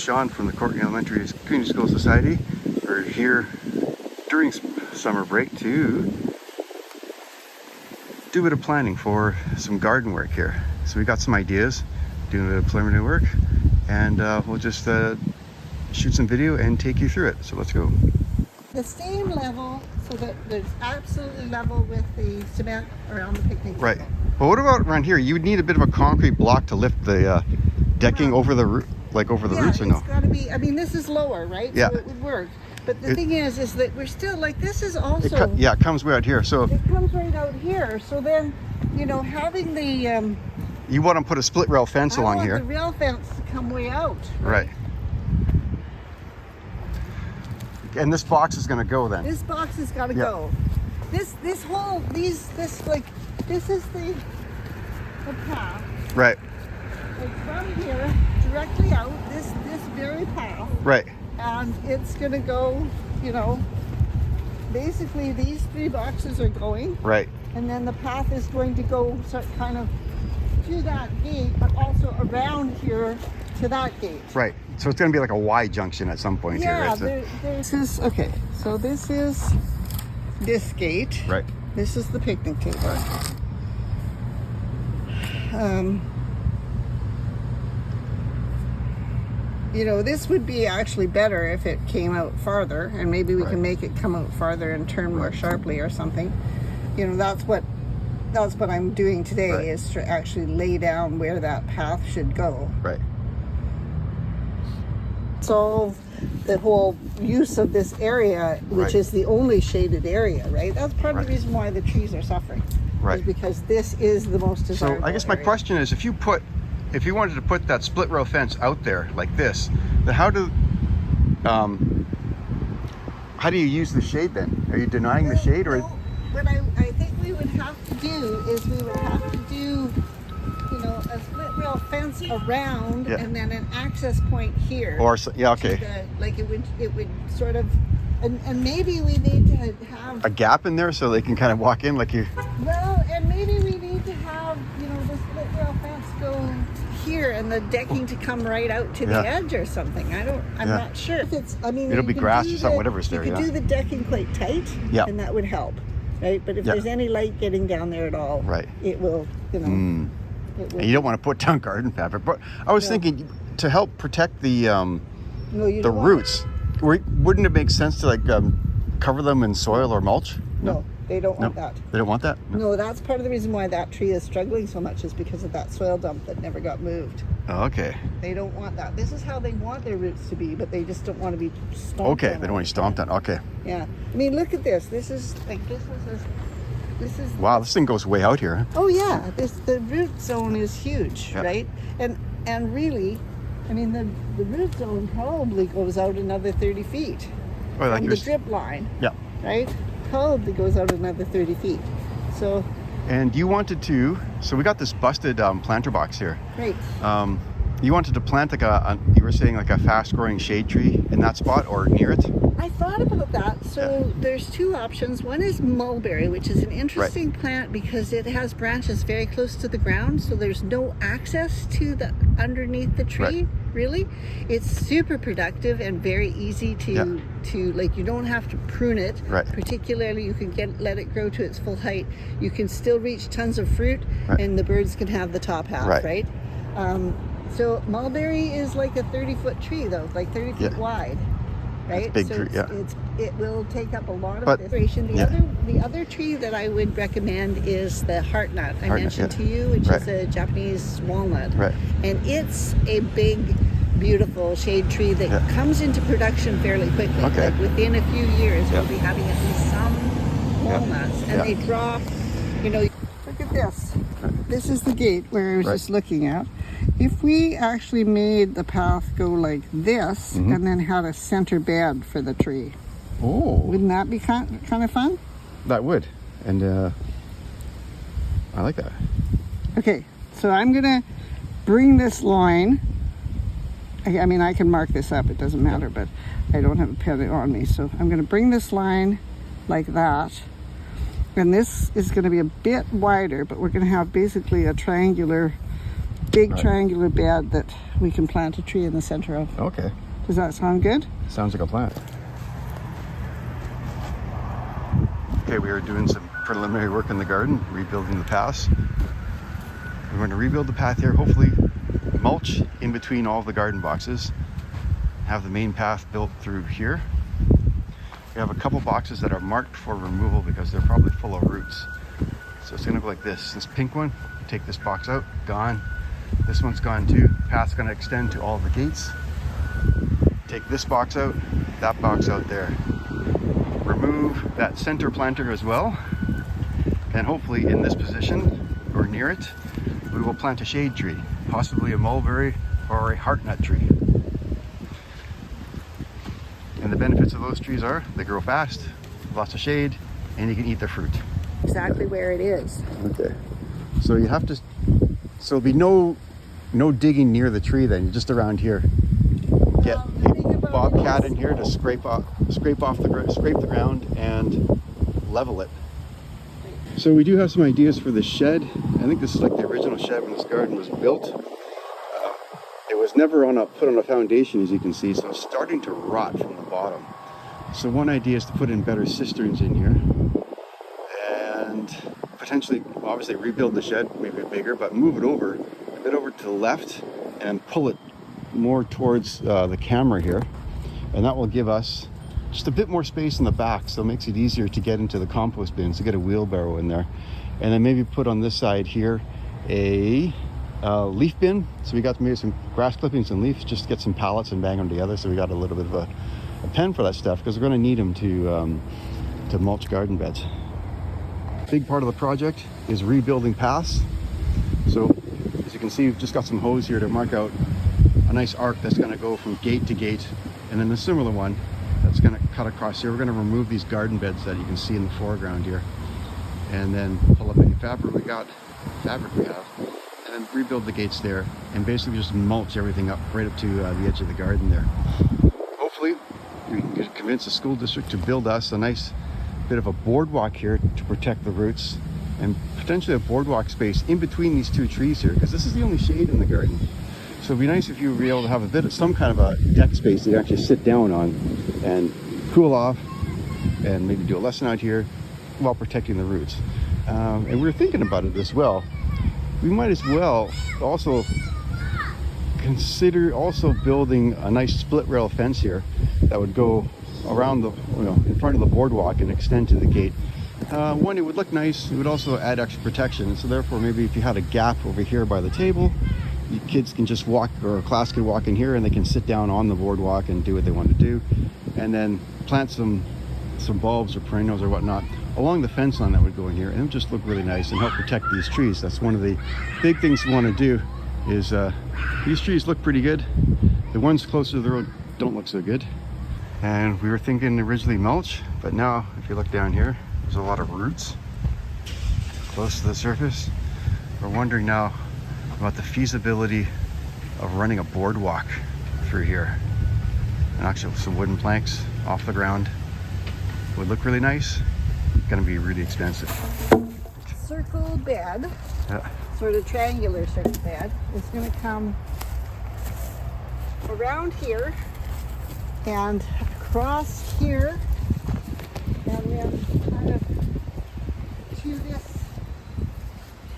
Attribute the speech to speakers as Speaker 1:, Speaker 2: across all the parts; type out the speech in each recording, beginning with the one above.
Speaker 1: Sean from the Courtney Elementary Community School Society. We're here during summer break to do a bit of planning for some garden work here. So we got some ideas, doing a bit of preliminary work, and we'll just shoot some video and take you through it. So let's go.
Speaker 2: The same level, so that there's absolutely level with the cement around the picnic table.
Speaker 1: Right. Well, what about around here? You would need a bit of a concrete block to lift the decking over the roots, or no?
Speaker 2: It's got to be. I mean, this is lower, right?
Speaker 1: Yeah.
Speaker 2: So it would work. But the thing is that we're still like this is also.
Speaker 1: It comes way out here. So
Speaker 2: it comes right out here. So then, you know, having the.
Speaker 1: You want to put a split rail fence along here.
Speaker 2: The rail fence to come way out.
Speaker 1: Right. And this box is going to go then.
Speaker 2: This box has got to go. This is the path.
Speaker 1: Right.
Speaker 2: It's from here directly out, this very path.
Speaker 1: Right.
Speaker 2: And it's going to go, you know, basically these 3 boxes are going.
Speaker 1: Right.
Speaker 2: And then the path is going to go kind of to that gate, but also around here to that gate.
Speaker 1: Right. So it's going to be like a Y junction at some point here. Right?
Speaker 2: This is, okay, so this is this gate.
Speaker 1: Right.
Speaker 2: This is the picnic table.
Speaker 1: Right.
Speaker 2: You know, this would be actually better if it came out farther, and maybe we can make it come out farther and turn more sharply or something. You know, that's what I'm doing today, is to actually lay down where that path should go.
Speaker 1: Right.
Speaker 2: Solve the whole use of this area, which is the only shaded area, right? That's part of the reason why the trees are suffering.
Speaker 1: Right.
Speaker 2: Is because this is the most desirable.
Speaker 1: So I guess my question is, if you wanted to put that split rail fence out there like this, then how do you use the shade then? Are you denying the shade, or?
Speaker 2: What I think we would have to do is we would have to do, you know, a split rail fence around, and then an access point here.
Speaker 1: Or okay.
Speaker 2: It would sort of, and maybe we need to have
Speaker 1: a gap in there so they can kind of walk in like you.
Speaker 2: Well, and maybe we need to have, you know, the split rail fence go here and the decking to come right out to the edge or something. I'm not sure. If it's, I mean,
Speaker 1: it'll be grass or something, whatever's there.
Speaker 2: You could do the decking quite tight, and that would help, right? But if there's any light getting down there at all, it will, you know. It will.
Speaker 1: And you don't want to put down garden fabric. But I was thinking, to help protect the roots, wouldn't it make sense to cover them in soil or mulch?
Speaker 2: No, they don't want that.
Speaker 1: They don't want that?
Speaker 2: No, that's part of the reason why that tree is struggling so much, is because of that soil dump that never got moved.
Speaker 1: Oh, okay.
Speaker 2: They don't want that. This is how they want their roots to be, but they just don't want to be stomped on.
Speaker 1: Okay, they don't want to stomp on. Okay.
Speaker 2: Yeah. I mean, look at this. This is.
Speaker 1: Wow, this thing goes way out here.
Speaker 2: Oh yeah, the root zone is huge, right? And really, I mean, the root zone probably goes out another 30 feet from the drip line. Yeah. Right? Probably goes out another 30 feet. So.
Speaker 1: And you wanted to, so we got this busted planter box here.
Speaker 2: Right.
Speaker 1: You wanted to plant you were saying like a fast growing shade tree in that spot or near it?
Speaker 2: I thought about that. So there's 2 options. One is mulberry, which is an interesting plant because it has branches very close to the ground, so there's no access to the underneath the tree. Really, it's super productive and very easy to like, you don't have to prune it. Particularly, you can let it grow to its full height. You can still reach tons of fruit, and the birds can have the top half. Right. So mulberry is like a 30-foot tree, though, like 30 feet wide. Right?
Speaker 1: Big
Speaker 2: so
Speaker 1: tree,
Speaker 2: it will take up a lot of duration. The other tree that I would recommend is the heartnut I mentioned to you, which is a Japanese walnut. And it's a big, beautiful shade tree that comes into production fairly quickly. Like within a few years, we'll be having at least some walnuts. And they drop, you know. Look at this. This is the gate where I was just looking at. If we actually made the path go like this and then had a center bed for the tree, wouldn't that be kind of fun?
Speaker 1: That would. And I like that.
Speaker 2: Okay, so I'm going to bring this line. I mean, I can mark this up. It doesn't matter, but I don't have a pen on me. So I'm going to bring this line like that. And this is going to be a bit wider, but we're going to have basically a triangular big triangular bed that we can plant a tree in the center of.
Speaker 1: Okay.
Speaker 2: Does that sound good?
Speaker 1: Sounds like a plan. Okay, we are doing some preliminary work in the garden, rebuilding the paths. We're going to rebuild the path here, hopefully mulch in between all the garden boxes, have the main path built through here. We have a couple boxes that are marked for removal because they're probably full of roots. So it's gonna go like this. This pink one, take this box out, gone. This one's gone too. Path's gonna extend to all the gates. Take this box out, that box out there. Remove that center planter as well. And hopefully in this position, or near it, we will plant a shade tree, possibly a mulberry or a heartnut tree. And the benefits of those trees are they grow fast, lots of shade, and you can eat the fruit.
Speaker 2: Exactly where it is.
Speaker 1: Okay. So you have to, so there'll be no digging near the tree then, just around here. Get a bobcat in here to scrape the ground and level it. So we do have some ideas for the shed. I think this is like the original shed when this garden was built. It was never put on a foundation, as you can see, so it's starting to rot from the bottom. So one idea is to put in better cisterns in here and potentially, obviously, rebuild the shed, maybe bigger, but move it over a bit over to the left and pull it more towards the camera here. And that will give us just a bit more space in the back, so it makes it easier to get into the compost bins, to get a wheelbarrow in there. And then maybe put on this side here a leaf bin. So we got maybe some grass clippings and leaves, just get some pallets and bang them together. So we got a little bit of a pen for that stuff because we're going to need them to mulch garden beds. Big part of the project is rebuilding paths. So as you can see, we've just got some hose here to mark out a nice arc that's going to go from gate to gate, and then a similar one that's going to cut across here. We're going to remove these garden beds that you can see in the foreground here, and then pull up any fabric we have, and then rebuild the gates there, and basically just mulch everything up right up to the edge of the garden there. Hopefully we can convince the school district to build us a nice bit of a boardwalk here to protect the roots, and potentially a boardwalk space in between these two trees here, because this is the only shade in the garden. So it'd be nice if you would be able to have a bit of some kind of a deck space that you actually sit down on and cool off and maybe do a lesson out here while protecting the roots. And we were thinking about it as well. We might as well also consider building a nice split rail fence here that would go around the, in front of the boardwalk and extend to the gate. One, it would look nice. It would also add extra protection. So therefore, maybe if you had a gap over here by the table, you kids can just walk, or a class can walk in here and they can sit down on the boardwalk and do what they want to do, and then plant some bulbs or perennials or whatnot along the fence line that would go in here, and it would just look really nice and help protect these trees. That's one of the big things we want to do. Is these trees look pretty good. The ones closer to the road don't look so good. And we were thinking originally mulch, but now if you look down here, there's a lot of roots close to the surface. We're wondering now about the feasibility of running a boardwalk through here. And actually some wooden planks off the ground would look really nice. Gonna be really expensive.
Speaker 2: Circle bed, sort of triangular circle bed, is gonna come around here and across here, and then kind of to this,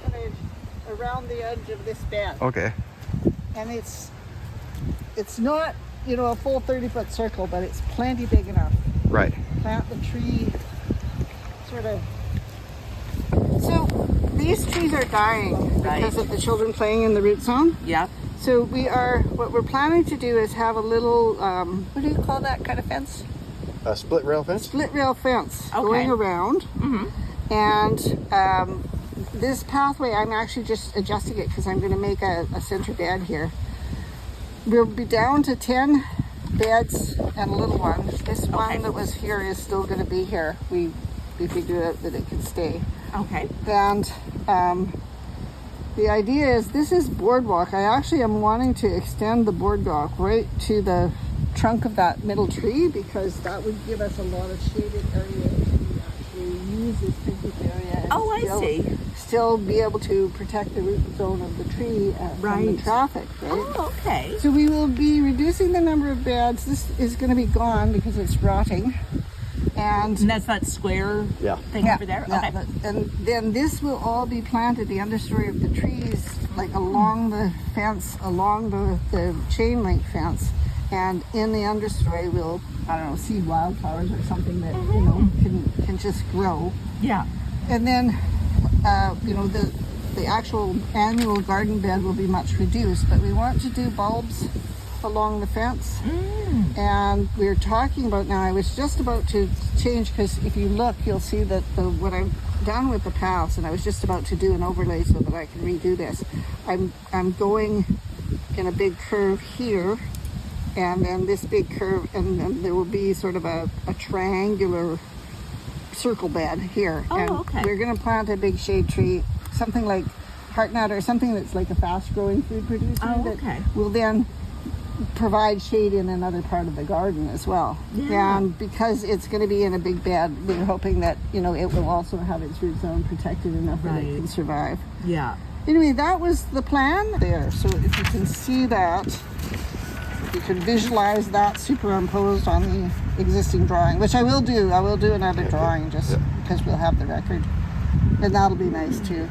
Speaker 2: kind of around the edge of this bed.
Speaker 1: Okay.
Speaker 2: And it's not, a full 30-foot circle, but it's plenty big enough.
Speaker 1: Right.
Speaker 2: Plant the tree sort of. So these trees are dying because of the children playing in the root zone.
Speaker 3: Yeah.
Speaker 2: So what we're planning to do is have a little, what do you call that kind of fence?
Speaker 1: A split rail fence?
Speaker 2: Split rail fence going around. Mm-hmm. And this pathway, I'm actually just adjusting it because I'm going to make a center bed here. We'll be down to 10 beds and a little one. This one that was here is still going to be here. We figured out that it can stay.
Speaker 3: Okay.
Speaker 2: And the idea is, this is boardwalk. I actually am wanting to extend the boardwalk right to the trunk of that middle tree, because that would give us a lot of shaded area to actually to use this picnic area. And
Speaker 3: Oh, I see.
Speaker 2: Still be able to protect the root zone of the tree from the traffic, right?
Speaker 3: Oh, okay.
Speaker 2: So we will be reducing the number of beds. This is going to be gone because it's rotting. And
Speaker 3: that's that square thing over there?
Speaker 2: Yeah.
Speaker 3: Okay.
Speaker 2: And then this will all be planted, the understory of the trees, like along the fence, along the chain link fence. And in the understory, we'll, I don't know, seed wildflowers or something that, you know, can just grow.
Speaker 3: Yeah.
Speaker 2: And then, you know, the actual annual garden bed will be much reduced, but we want to do bulbs along the fence. And we're talking about now, I was just about to change, because if you look, you'll see that what I've done with the paths, and I was just about to do an overlay so that I can redo this. I'm going in a big curve here, and then this big curve, and then there will be sort of a triangular circle bed here.
Speaker 3: Oh,
Speaker 2: and
Speaker 3: okay.
Speaker 2: We're going to plant a big shade tree, something like heartnut or something that's like a fast-growing food producer that will then provide shade in another part of the garden as well.
Speaker 3: Yeah.
Speaker 2: And because it's going to be in a big bed, we're hoping that, you know, it will also have its root zone protected enough that it can survive.
Speaker 3: Yeah.
Speaker 2: Anyway, that was the plan there. So if you can see that, you can visualize that superimposed on the existing drawing, which I will do. I will do another drawing just because we'll have the record. And that'll be nice too.